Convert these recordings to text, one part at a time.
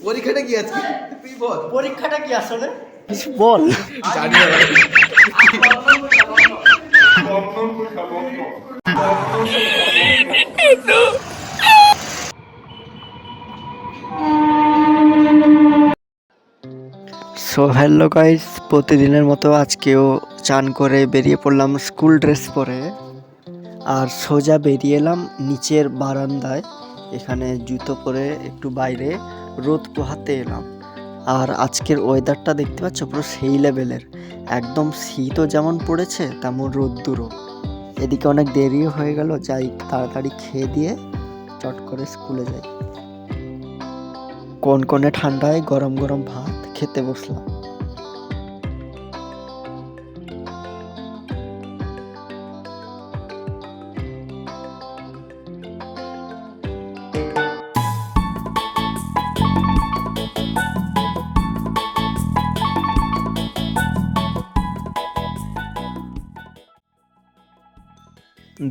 পরীক্ষাটা কি আজকে? তুই বল পরীক্ষাটা কি আসলে কিছু বল। জানি না ভাই। সো হ্যালো গাইস, প্রতিদিনের মতো আজকেও চান করে বেরিয়ে পড়লাম স্কুল ড্রেস পরে। আর সোজা বেরিয়ে এলাম নিচের বারান্দায়। এখানে জুতো পরে একটু বাইরে রোদ পোহাতে এলাম। আর আজকের ওয়েদারটা দেখতে পাচ্ছ পুরো সেই লেভেলের, একদম শীতও যেমন পড়েছে তেমন রোদ্দুরও। এদিকে অনেক দেরিও হয়ে গেল, যাই তাড়াতাড়ি খেয়ে দিয়ে চট করে স্কুলে যাই। কনকনে ঠান্ডায় গরম গরম ভাত খেতে বসলাম।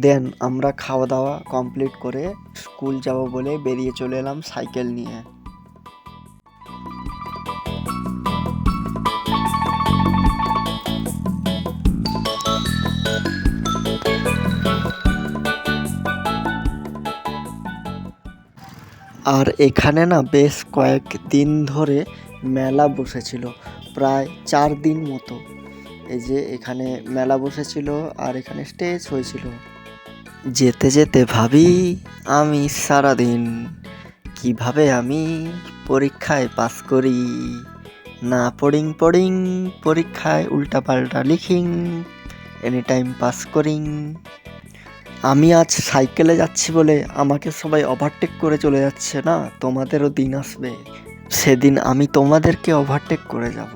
দেন আমরা খাওয়া দাওয়া কমপ্লিট করে স্কুল যাব বলে বেরিয়ে চলে এলাম সাইকেল নিয়ে। আর এখানে না বেশ কয়েকদিন ধরে মেলা বসেছিল, প্রায় 4 দিন মতো। এই যে এখানে মেলা বসেছিল আর এখানে স্টেজ হয়েছিল। যেতে যেতে ভাবি আমি সারাদিন কিভাবে আমি পরীক্ষায় পাস করি, না পড়িং পরীক্ষায় উল্টাপাল্টা লিখিং, এনি টাইম পাস করিং। আমি আজ সাইকেলে যাচ্ছি বলে আমাকে সবাই ওভারটেক করে চলে যাচ্ছে না, তোমাদেরও দিন আসবে সেদিন আমি তোমাদেরকে ওভারটেক করে যাব।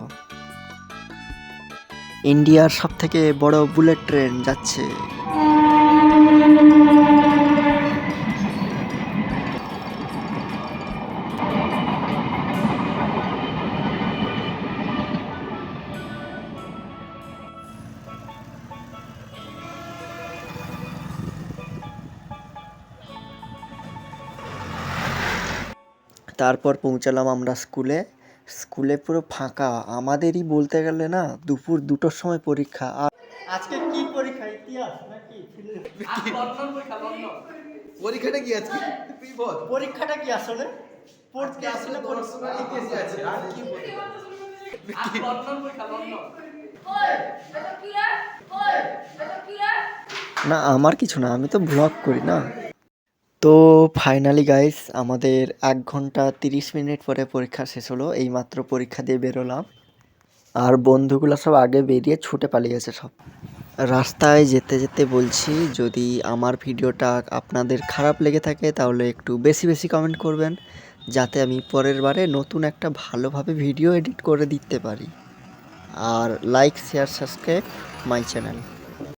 ইন্ডিয়ার সব থেকে বড় বুলেট ট্রেন যাচ্ছে। তারপর পৌঁছালাম আমরা স্কুলে। স্কুলে পুরো ফাঁকা, আমাদেরই বলতে গেলে না দুপুর 2টোর সময় পরীক্ষা। আর আজকে কি পরীক্ষা, ইতিহাস নাকি পরীক্ষাটা কি আজকে? তুই বল পরীক্ষাটা কি আসলে পড়তে আসলে ইতিহাস আছে আর কি বলবো? না আমার কিছু না, আমি তো ব্লগ করি না। তো ফাইনালি গাইস আমাদের 1 ঘন্টা 30 মিনিট পরে পরীক্ষা শেষ হলো। এইমাত্র পরীক্ষা দিয়ে বেরোলাম। আর বন্ধুগুলো সব আগে বেরিয়ে ছুটে পালিয়েছে সব। রাস্তায় যেতে যেতে বলছি, যদি আমার ভিডিওটা আপনাদের খারাপ লেগে থাকে তাহলে একটু বেশি বেশি কমেন্ট করবেন, যাতে আমি পরের বারে নতুন একটা ভালোভাবে ভিডিও এডিট করে দিতে পারি। আর like share subscribe my channel.